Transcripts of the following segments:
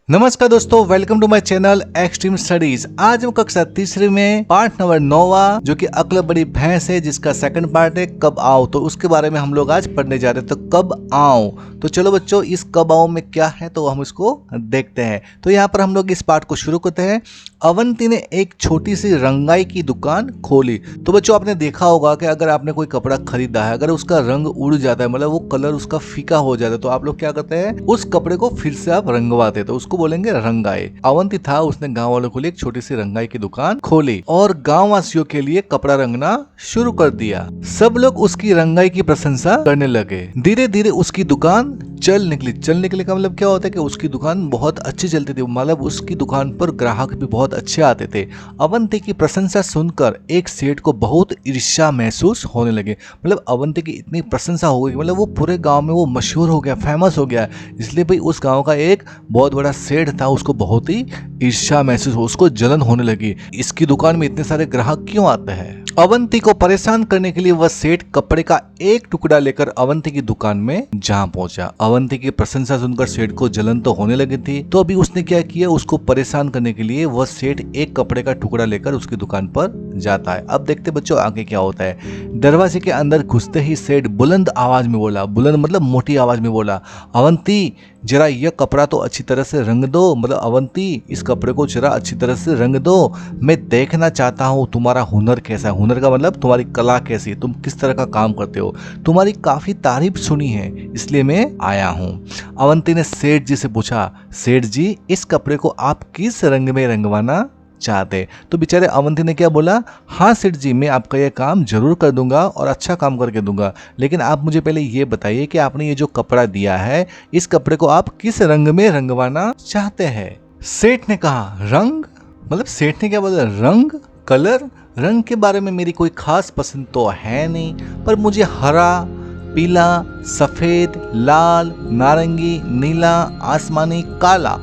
नमस्कार दोस्तों, welcome to my channel extreme studies. आज हम कक्षा तीसरी में पार्ट नंबर 9 जो कि अकल बड़ी भैंस है, जिसका सेकंड पार्ट है कब आओ। तो उसके बारे में हम लोग आज पढ़ने जा रहे हैं। तो कब आओ, तो चलो बच्चों, इस कब आओ में क्या है तो हम इसको देखते हैं। तो यहाँ पर हम लोग इस पार्ट को शुरू करते हैं। अवंती ने एक छोटी सी रंगाई की दुकान खोली। तो बच्चों, आपने देखा होगा कि अगर आपने कोई कपड़ा खरीदा है, अगर उसका रंग उड़ जाता है, मतलब वो कलर उसका फीका हो जाता है, तो आप लोग क्या करते हैं, उस कपड़े को फिर से आप रंगवाते, तो उसको बोलेंगे रंगाई। अवंती था, उसने गांव वालों के लिए एक छोटी सी रंगाई की दुकान खोली और गांव वासियों के लिए कपड़ा रंगना शुरू कर दिया। सब लोग उसकी रंगाई की प्रशंसा करने लगे। धीरे धीरे उसकी दुकान चल निकली का मतलब क्या होता है कि उसकी दुकान बहुत अच्छी चलती थी, मतलब उसकी दुकान पर ग्राहक भी बहुत अच्छे आते थे। अवंती की प्रशंसा सुनकर एक सेठ को बहुत ईर्ष्या महसूस होने लगे। मतलब अवंती की इतनी प्रशंसा हो गई, मतलब वो पूरे गांव में वो मशहूर हो गया, फेमस हो गया, इसलिए भाई उस गांव का एक बहुत बड़ा सेठ था, उसको बहुत ही ईर्ष्या महसूस हो, उसको जलन होने लगी। इसकी दुकान में इतने सारे ग्राहक क्यों आते हैं। अवंती को परेशान करने के लिए वह सेठ कपड़े का एक टुकड़ा लेकर अवंती की दुकान में जा पहुंचा। अवंती की प्रशंसा सुनकर सेठ को जलन तो होने लगी थी, तो अभी उसने क्या किया, उसको परेशान करने के लिए वह सेठ एक कपड़े का टुकड़ा लेकर उसकी दुकान पर जाता है। अब देखते बच्चों आगे क्या होता है। दरवाजे के अंदर घुसते ही सेठ बुलंद आवाज में बोला, बुलंद मतलब मोटी आवाज में बोला, अवंती जरा यह कपड़ा तो अच्छी तरह से रंग दो। मतलब अवंती, इस कपड़े को जरा अच्छी तरह से रंग दो, मैं देखना चाहता हूँ तुम्हारा हुनर कैसा है। हुनर का मतलब तुम्हारी कला कैसी है, तुम किस तरह का काम करते हो, तुम्हारी काफी तारीफ सुनी है, इसलिए मैं आया हूँ। अवंती ने सेठ जी से पूछा, सेठ जी इस कपड़े को आप किस रंग में रंगवाना चाहते। तो बेचारे अवंती ने क्या बोला, हाँ सेठ जी, मैं आपका यह काम जरूर कर दूंगा और अच्छा काम करके दूंगा, लेकिन आप मुझे पहले ये बताइए कि आपने ये जो कपड़ा दिया है, इस कपड़े को आप किस रंग में रंगवाना चाहते हैं। सेठ ने कहा, रंग मतलब सेठ ने क्या बोला, रंग, कलर। रंग के बारे में मेरी कोई खास पसंद तो है नहीं, पर मुझे हरा, पीला, सफेद, लाल, नारंगी, नीला, आसमानी, काला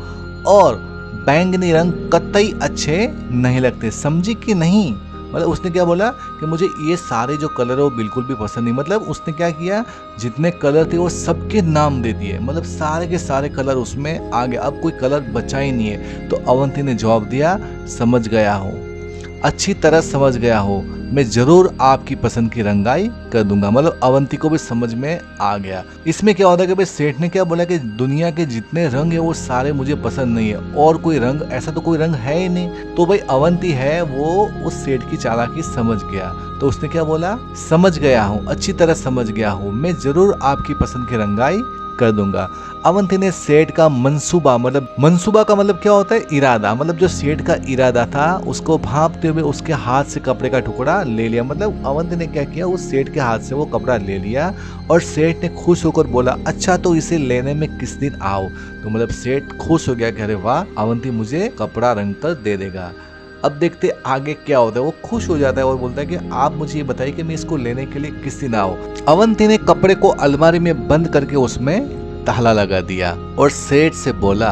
और बैंगनी रंग कतई अच्छे नहीं लगते, समझी कि नहीं। मतलब उसने क्या बोला कि मुझे ये सारे जो कलर है वो बिल्कुल भी पसंद नहीं। मतलब उसने क्या किया, जितने कलर थे वो सबके नाम दे दिए, मतलब सारे के सारे कलर उसमें आ गए, अब कोई कलर बचा ही नहीं है। तो अवंती ने जवाब दिया, समझ गया हूँ, अच्छी तरह समझ गया हूँ, मैं जरूर आपकी पसंद की रंगाई कर दूंगा। मतलब अवंती को भी समझ में आ गया। इसमें क्या होता है कि भाई सेठ ने क्या बोला कि दुनिया के जितने रंग है वो सारे मुझे पसंद नहीं है, और कोई रंग ऐसा तो कोई रंग है ही नहीं। तो भाई अवंती है वो उस सेठ की चालाकी समझ गया, तो उसने क्या बोला, समझ गया हूँ, अच्छी तरह समझ गया हूँ, मैं जरूर आपकी पसंद की रंगाई कर दूंगा। अवंती ने सेठ का मंसूबा, मतलब मंसूबा का मतलब क्या होता है, इरादा, मतलब जो सेठ का इरादा था उसको भांपते हुए उसके हाथ से कपड़े का टुकड़ा ले लिया। मतलब अवंती ने क्या किया, उस सेठ के हाथ से वो कपड़ा ले लिया और सेठ ने खुश होकर बोला, अच्छा तो इसे लेने में किस दिन आओ। तो मतलब सेठ खुश हो गया कि अरे वाह, अवंती मुझे कपड़ा रंग कर दे देगा। अब देखते आगे क्या होता है। वो खुश हो जाता है और बोलता है कि आप मुझे ये बताइए कि मैं इसको लेने के लिए किस दिन आऊं। अवंती ने कपड़े को अलमारी में बंद करके उसमें ताला लगा दिया और सेठ से बोला,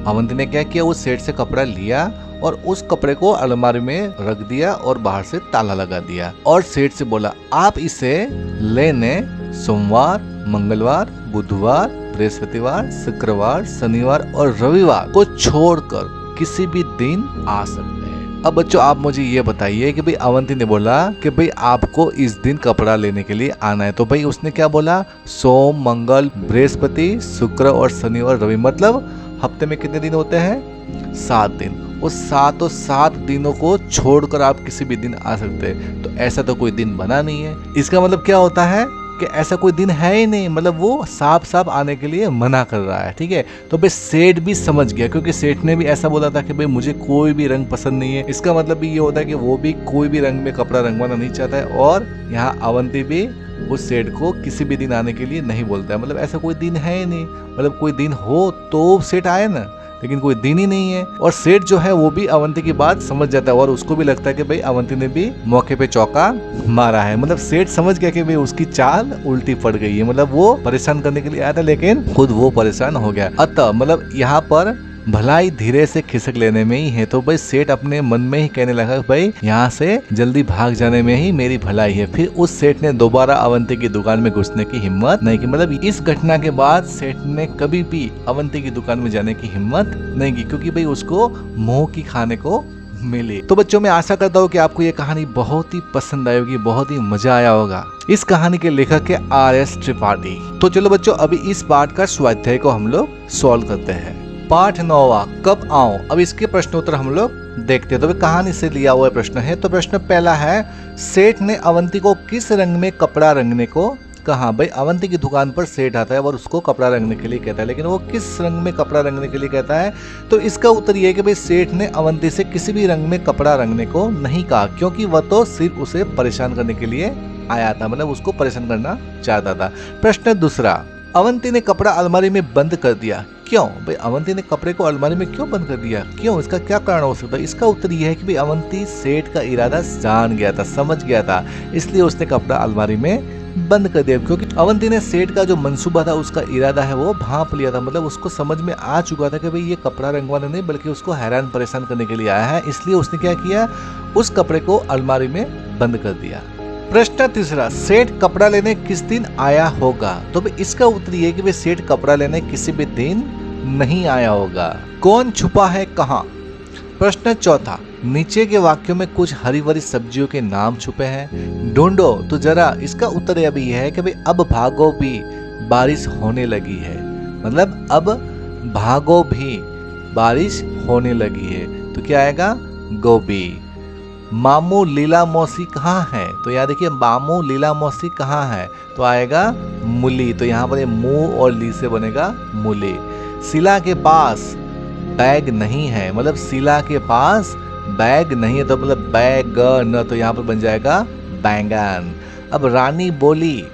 अवंती ने क्या किया, वो सेठ से कपड़ा लिया और उस कपड़े को अलमारी में रख दिया और बाहर से ताला लगा दिया और सेठ से बोला, आप इसे लेने सोमवार, मंगलवार, बुधवार, बृहस्पतिवार, शुक्रवार, शनिवार और रविवार को छोड़कर किसी भी दिन आ सकते हैं। अब बच्चों आप मुझे ये बताइए कि भाई अवंती ने बोला कि भाई आपको इस दिन कपड़ा लेने के लिए आना है, तो भाई उसने क्या बोला, सोम, मंगल, बृहस्पति, शुक्र और शनिवार, रवि, मतलब हफ्ते में कितने दिन होते हैं, 7 दिन। उस 7 दिनों को छोड़कर आप किसी भी दिन आ सकते हैं। तो ऐसा तो कोई दिन बना नहीं है। इसका मतलब क्या होता है कि ऐसा कोई दिन है ही नहीं, मतलब वो साफ साफ आने के लिए मना कर रहा है। ठीक है, तो भाई सेठ भी समझ गया, क्योंकि सेठ ने भी ऐसा बोला था कि भाई मुझे कोई भी रंग पसंद नहीं है। इसका मतलब भी ये होता है कि वो भी कोई भी रंग में कपड़ा रंगवाना नहीं चाहता है, और यहाँ अवंती भी उस सेठ को किसी भी दिन आने के लिए नहीं बोलता है। मतलब ऐसा कोई दिन है ही नहीं, मतलब कोई दिन हो तो सेठ आए ना, लेकिन कोई दिन ही नहीं है। और सेठ जो है वो भी अवंती की बात समझ जाता है और उसको भी लगता है कि भाई अवंती ने भी मौके पे चौका मारा है। मतलब सेठ समझ गया कि भाई उसकी चाल उल्टी पड़ गई है, मतलब वो परेशान करने के लिए आया था लेकिन खुद वो परेशान हो गया। अतः मतलब यहाँ पर भलाई धीरे से खिसक लेने में ही है। तो भाई सेठ अपने मन में ही कहने लगा भाई यहाँ से जल्दी भाग जाने में ही मेरी भलाई है। फिर उस सेठ ने दोबारा अवंती की दुकान में घुसने की हिम्मत नहीं की। मतलब इस घटना के बाद सेठ ने कभी भी अवंती की दुकान में जाने की हिम्मत नहीं की, क्योंकि भाई उसको मुंह की खाने को मिली। तो बच्चों, मैं आशा करता हूँ कि आपको ये कहानी बहुत ही पसंद आई होगी, बहुत ही मजा आया होगा। इस कहानी के लेखक है RS त्रिपाठी। तो चलो बच्चों, अभी इस पाठ का स्वाध्याय को हम लोग सॉल्व करते हैं। पाठ 9वां, कब आऊं। अब इसके प्रश्न उत्तर हम लोग देखते हैं। तो कहानी से लिया हुआ प्रश्न है। तो प्रश्न पहला है, सेठ ने अवंती को किस रंग में कपड़ा रंगने को कहा। भाई अवंती की दुकान पर सेठ आता है और उसको कपड़ा रंगने के लिए कहता है, लेकिन वो किस रंग में कपड़ा रंगने के लिए कहता है। तो इसका उत्तर ये है कि भाई सेठ ने अवंती से किसी भी रंग में कपड़ा रंगने को नहीं कहा, क्योंकि वह तो सिर्फ उसे परेशान करने के लिए आया था, मतलब उसको परेशान करना चाहता था। प्रश्न दूसरा, अवंती ने कपड़ा अलमारी में बंद कर दिया, क्यों। भाई अवंती ने कपड़े को अलमारी में क्यों बंद कर दिया, क्यों, इसका क्या कारण हो सकता है। इसका उत्तर यह है कि भाई अवंती सेठ का इरादा जान गया था, समझ गया था, इसलिए उसने कपड़ा अलमारी में बंद कर दिया। क्योंकि अवंती ने सेठ का जो मंसूबा था, उसका इरादा है वो भांप लिया था। मतलब उसको समझ में आ चुका था कि भाई ये कपड़ा रंगवाने नहीं बल्कि उसको हैरान परेशान करने के लिए आया है, इसलिए उसने क्या किया, उस कपड़े को अलमारी में बंद कर दिया। प्रश्न तीसरा, सेठ कपड़ा लेने किस दिन आया होगा। तो भाई इसका उत्तर ये है कि भाई सेठ कपड़ा लेने किसी भी दिन नहीं आया होगा। कौन छुपा है कहाँ। प्रश्न चौथा, नीचे के वाक्यों में कुछ हरी भरी सब्जियों के नाम छुपे हैं, ढूंढो तो जरा। इसका उत्तर अभी यह है कि भाई अब भागो भी बारिश होने लगी है। मतलब अब भागो भी बारिश होने लगी है, तो क्या आएगा, गोभी। मामू लीला मौसी कहाँ है। तो यहाँ देखिए मामू लीला मौसी कहाँ है, तो आएगा मूली। तो यहाँ पर मुंह और ली से बनेगा मूली। शीला के पास बैग नहीं है, मतलब शीला के पास बैग नहीं है, तो मतलब बैगन, तो यहाँ पर बन जाएगा बैंगन। अब रानी बोली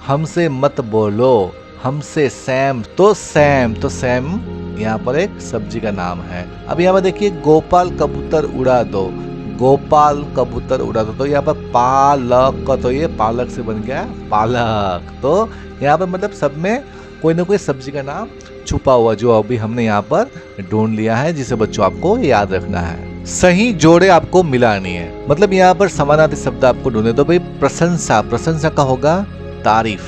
हमसे मत बोलो, हमसे सैम, तो सैम, तो सैम यहाँ पर एक सब्जी का नाम है। अब यहाँ पर देखिए गोपाल कबूतर उड़ा दो, गोपाल कबूतर उड़ा दो, तो यहाँ पर पालक, तो ये पालक से बन गया पालक। तो यहाँ पर मतलब सब में कोई ना कोई सब्जी का नाम छुपा हुआ, जो अभी हमने यहाँ पर ढूंढ लिया है, जिसे बच्चों आपको याद रखना है। सही जोड़े आपको मिलानी है, मतलब यहाँ पर समानार्थी शब्द आपको ढूंढे। तो भाई प्रशंसा, प्रशंसा का होगा तारीफ,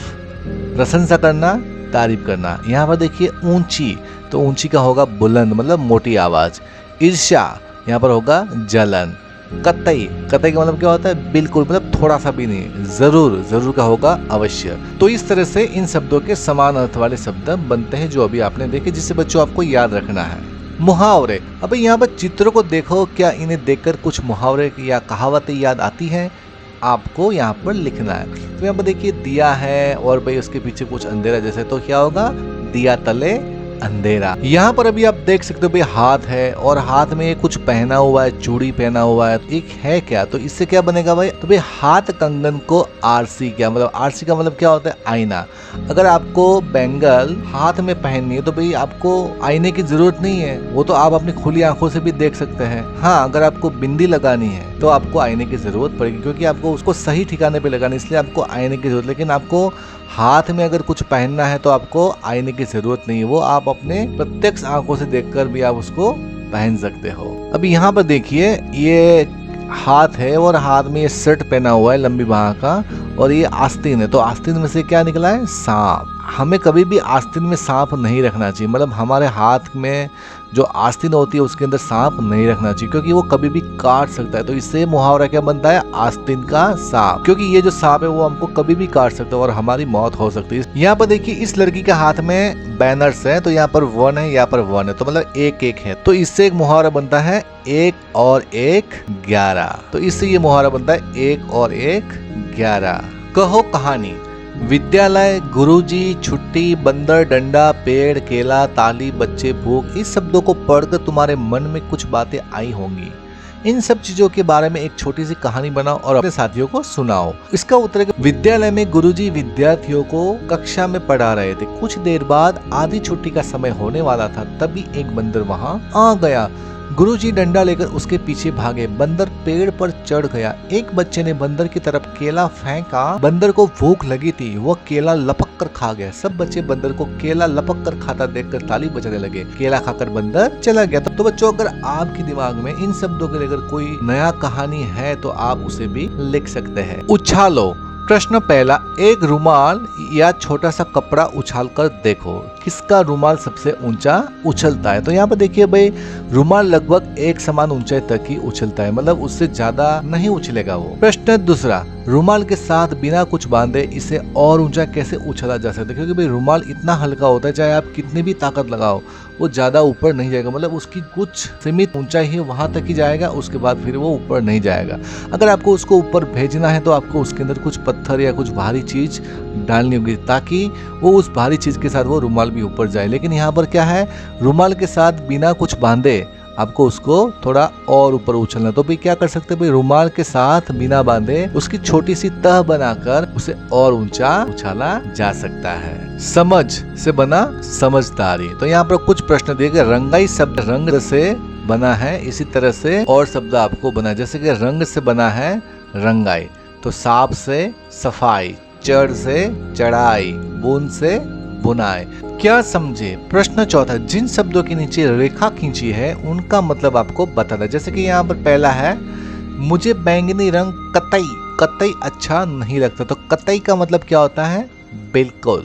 प्रशंसा करना, तारीफ करना। यहाँ पर देखिए ऊंची, तो ऊंची का होगा बुलंद, मतलब मोटी आवाज। ईर्ष्या, यहाँ पर होगा जलन। कतई, कतई का मतलब क्या होता है, बिल्कुल, मतलब थोड़ा सा भी नहीं। जरूर, जरूर का होगा अवश्य। तो इस तरह से इन शब्दों के समान अर्थ वाले शब्द बनते हैं, जो अभी आपने देखे, जिससे बच्चों आपको याद रखना है। मुहावरे, अब यहाँ पर चित्रों को देखो, क्या इन्हें देखकर कुछ मुहावरे या कहावतें याद आती हैं, आपको यहाँ पर लिखना है। तो यहाँ पर देखिए दिया है और भाई उसके पीछे कुछ अंधेरा जैसे, तो क्या होगा, दिया तले अंधेरा। यहाँ पर अभी आप देख सकते हो भाई हाथ है और हाथ में कुछ पहना हुआ है, चूड़ी पहना हुआ है, एक है क्या, तो इससे क्या बनेगा भाई, तो भाई हाथ कंगन को आरसी, क्या मतलब आरसी का मतलब क्या होता है, आईना। अगर आपको बैंगल हाथ में पहननी है तो भाई आपको आईने की जरूरत नहीं है, वो तो आप अपनी खुली आंखों से भी देख सकते हैं। हाँ, अगर आपको बिंदी लगानी है तो आपको आईने की जरूरत पड़ेगी, क्योंकि आपको उसको सही ठिकाने पे लगाना, इसलिए आपको आईने की जरूरत। लेकिन आपको हाथ में अगर कुछ पहनना है तो आपको आईने की जरूरत नहीं है, वो आप अपने प्रत्यक्ष आंखों से देखकर भी आप उसको पहन सकते हो। अब यहाँ पर देखिए ये हाथ है और हाथ में ये शर्ट पहना हुआ है लंबी बाह का, और ये आस्तीन है, तो आस्तीन में से क्या निकला है, सांप। हमें कभी भी आस्तीन में सांप नहीं रखना चाहिए, मतलब हमारे हाथ में जो आस्तीन होती है उसके अंदर सांप नहीं रखना चाहिए, क्योंकि वो कभी भी काट सकता है। तो इससे मुहावरा क्या बनता है, आस्तीन का सांप, क्योंकि ये जो सांप है वो हमको कभी भी काट सकता है और हमारी मौत हो सकती है। यहाँ पर देखिए इस लड़की के हाथ में बैनर्स है, तो यहाँ पर 1 है, यहाँ पर 1 है, तो मतलब 1-1 है। तो इससे एक मुहावरा बनता है 1 और 1 11। तो इससे ये मुहावरा बनता है 1 और 1 11। कहो कहानी। विद्यालय, गुरुजी, छुट्टी, बंदर, डंडा, पेड़, केला, ताली, बच्चे, भूख, इस शब्दों को पढ़कर तुम्हारे मन में कुछ बातें आई होंगी। इन सब चीजों के बारे में एक छोटी सी कहानी बनाओ और अपने साथियों को सुनाओ। इसका उत्तर है कि विद्यालय में गुरुजी विद्यार्थियों को कक्षा में पढ़ा रहे थे। कुछ देर बाद आधी छुट्टी का समय होने वाला था, तभी एक बंदर वहां आ गया। गुरुजी डंडा लेकर उसके पीछे भागे। बंदर पेड़ पर चढ़ गया। एक बच्चे ने बंदर की तरफ केला फेंका। बंदर को भूख लगी थी, वह केला लपक कर खा गया। सब बच्चे बंदर को केला लपक कर खाता देखकर ताली बजाने लगे। केला खाकर बंदर चला गया। तो बच्चों, अगर आपके दिमाग में इन शब्दों के लेकर कोई नया कहानी है तो आप उसे भी लिख सकते हैं। उछालो। प्रश्न पहला, एक रुमाल या छोटा सा कपड़ा उछाल कर देखो, किसका रुमाल सबसे ऊंचा उछलता है। तो यहाँ पर देखिए भाई, रुमाल लगभग एक समान ऊंचाई तक ही उछलता है, मतलब उससे ज्यादा नहीं उछलेगा वो। प्रश्न दूसरा, रुमाल के साथ बिना कुछ बांधे इसे और ऊंचा कैसे उछला जा सकता है, क्योंकि भाई रुमाल इतना हल्का होता है, चाहे आप कितनी भी ताकत लगाओ वो ज्यादा ऊपर नहीं जाएगा, मतलब उसकी कुछ सीमित ऊंचाई ही वहां तक ही जाएगा, उसके बाद फिर वो ऊपर नहीं जाएगा। अगर आपको उसको ऊपर भेजना है तो आपको उसके अंदर कुछ पत्थर या कुछ भारी चीज डालनी होगी, ताकि वो उस भारी चीज के साथ वो रुमाल भी ऊपर जाए। लेकिन यहाँ पर क्या है, रुमाल के साथ बिना कुछ बांधे आपको उसको थोड़ा और ऊपर उछलना। तो भाई क्या कर सकते हैं भाई, रुमाल के साथ बिना बांधे उसकी छोटी सी तह बनाकर उसे और ऊंचा उछाला जा सकता है। समझ से बना समझदारी। तो यहाँ पर कुछ प्रश्न दिए गए। रंगाई शब्द रंग से बना है, इसी तरह से और शब्द आपको बना, जैसे कि रंग से बना है रंगाई, तो साफ से सफाई, चढ़ से चढ़ाई, बूंद से बुनाई। क्या समझे। प्रश्न चौथा, जिन शब्दों के नीचे रेखा खींची है उनका मतलब आपको बताना। जैसे कि यहाँ पर पहला है, मुझे बैंगनी रंग कतई कतई अच्छा नहीं लगता। तो कतई का मतलब क्या होता है, बिल्कुल,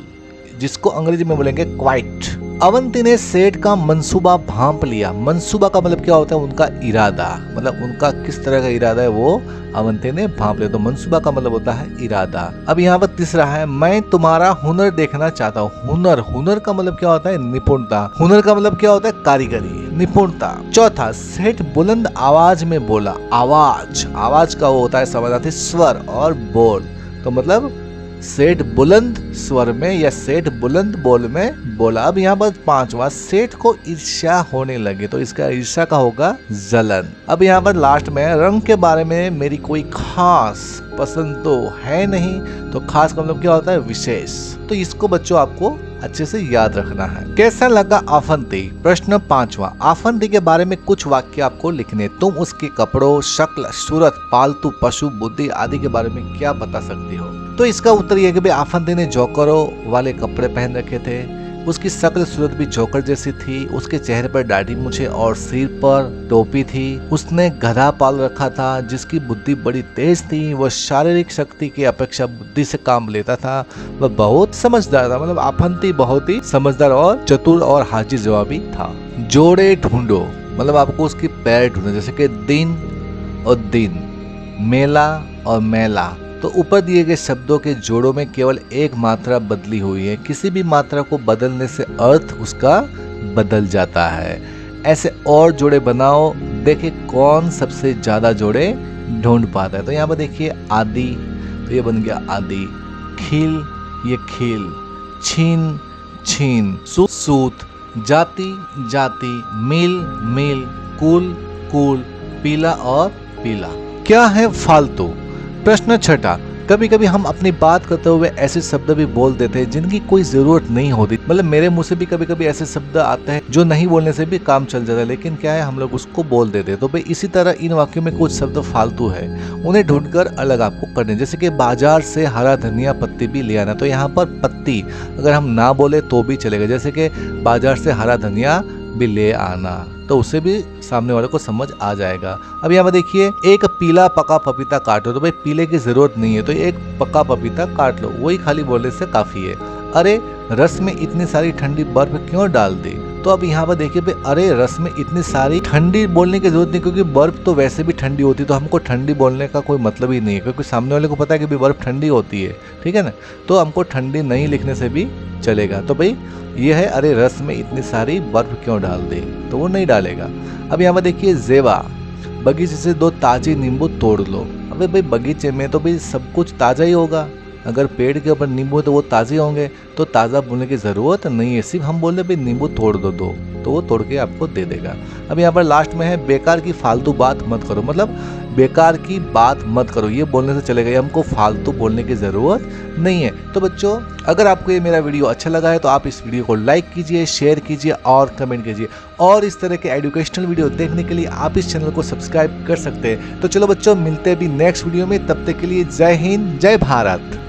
जिसको अंग्रेजी में बोलेंगे क्वाइट। अवंती ने सेठ का मंसूबा भांप लिया। मंसूबा का मतलब क्या होता है, उनका इरादा, मतलब उनका किस तरह का इरादा है वो अवंती ने भांप लिया। तो मंसूबा का मतलब होता है इरादा। अब यहाँ पर तीसरा है, मैं तुम्हारा हुनर देखना चाहता हूँ। हुनर, हुनर का मतलब क्या होता है, निपुणता। हुनर का मतलब क्या होता है, कारीगरी, निपुणता। चौथा, सेठ बुलंद आवाज में बोला। आवाज, आवाज का वो होता है समानार्थी स्वर और बोल। तो मतलब सेठ बुलंद स्वर में या सेठ बुलंद बोल में बोला। अब यहाँ पर पांचवा, सेठ को ईर्ष्या होने लगे। तो इसका ईर्ष्या का होगा जलन। अब यहाँ पर लास्ट में, रंग के बारे में मेरी कोई खास पसंद तो है नहीं। तो खास का मतलब क्या होता है, विशेष। तो इसको बच्चों आपको अच्छे से याद रखना है। कैसा लगा आफंती। प्रश्न पांचवा, आफंती के बारे में कुछ वाक्य आपको लिखने। तुम उसके कपड़ों, शक्ल, सूरत, पालतू पशु, बुद्धि आदि के बारे में क्या बता सकती हो। तो इसका उत्तर यह कि भाई आफंती ने जोकरों वाले कपड़े पहन रखे थे, उसकी शक्ल सूरत भी जोकर जैसी थी, उसके चेहरे पर दाढ़ी मूछें और सिर पर टोपी थी, उसने गधा पाल रखा था जिसकी बुद्धि बड़ी तेज थी, वह शारीरिक शक्ति की अपेक्षा बुद्धि से काम लेता था, वह बहुत समझदार था। मतलब आफंती बहुत ही समझदार और चतुर और हाजिर जवाबी था। जोड़े ढूंढो, मतलब आपको उसकी पैर ढूंढो, जैसे कि दिन और दिन, मेला और मेला। तो ऊपर दिए गए शब्दों के जोड़ों में केवल एक मात्रा बदली हुई है। किसी भी मात्रा को बदलने से अर्थ उसका बदल जाता है। ऐसे और जोड़े बनाओ, देखिए कौन सबसे ज्यादा जोड़े ढूंढ पाता है। तो यहाँ पर देखिए आदि, तो ये बन गया आदि। खील, ये खील। छीन, छीन। सूत, सूत। जाति, जाति। मिल, मिल। कुल, कुल। पीला और पीला। क्या है फालतू। प्रश्न छठा, कभी कभी हम अपनी बात करते हुए ऐसे शब्द भी बोल देते हैं जिनकी कोई जरूरत नहीं होती। मतलब मेरे मुंह से भी कभी कभी ऐसे शब्द आते हैं जो नहीं बोलने से भी काम चल जाता है, लेकिन क्या है हम लोग उसको बोल देते हैं। तो भाई इसी तरह इन वाक्यों में कुछ शब्द फालतू है, उन्हें ढूंढकर अलग आपको करने। जैसे कि बाजार से हरा धनिया पत्ती भी ले आना। तो यहाँ पर पत्ती अगर हम ना बोले तो भी चलेगा, जैसे कि बाजार से हरा धनिया भी ले आना, तो उससे भी सामने वाले को समझ आ जाएगा। अब यहाँ पर देखिए, एक पीला पका पपीता काटो। तो भाई पीले की जरूरत नहीं है, तो एक पका पपीता काट लो, वही खाली बोलने से काफी है। अरे रस में इतनी सारी ठंडी बर्फ क्यों डाल दी। तो अब यहाँ पर देखिए भाई, अरे रस में इतनी सारी ठंडी बोलने की जरूरत नहीं, क्योंकि बर्फ तो वैसे भी ठंडी होती है, तो हमको ठंडी बोलने का कोई मतलब ही नहीं है, क्योंकि सामने वाले को पता है कि भाई बर्फ ठंडी होती है, ठीक है ना। तो हमको ठंडी नहीं लिखने से भी चलेगा। तो भाई ये है, अरे रस में इतनी सारी बर्फ क्यों डाल दी, तो वो नहीं डालेगा। अब यहाँ पर देखिए जेवा, बगीचे से 2 ताजे नींबू तोड़ लो। अबे भाई बगीचे में तो भाई सब कुछ ताजा ही होगा, अगर पेड़ के ऊपर नींबू है तो वो ताजे होंगे, तो ताज़ा बोलने की ज़रूरत नहीं है। सिर्फ हम बोले भाई नींबू तोड़ दो तो वो तोड़ के आपको दे देगा। अब यहाँ पर लास्ट में है, बेकार की फालतू बात मत करो। मतलब बेकार की बात मत करो, ये बोलने से चलेगा, ये हमको फालतू बोलने की ज़रूरत नहीं है। तो बच्चों, अगर आपको ये मेरा वीडियो अच्छा लगा है तो आप इस वीडियो को लाइक कीजिए, शेयर कीजिए और कमेंट कीजिए। और इस तरह के एजुकेशनल वीडियो देखने के लिए आप इस चैनल को सब्सक्राइब कर सकते हैं। तो चलो बच्चों, मिलते हैं भी नेक्स्ट वीडियो में, तब तक के लिए जय हिंद, जय भारत।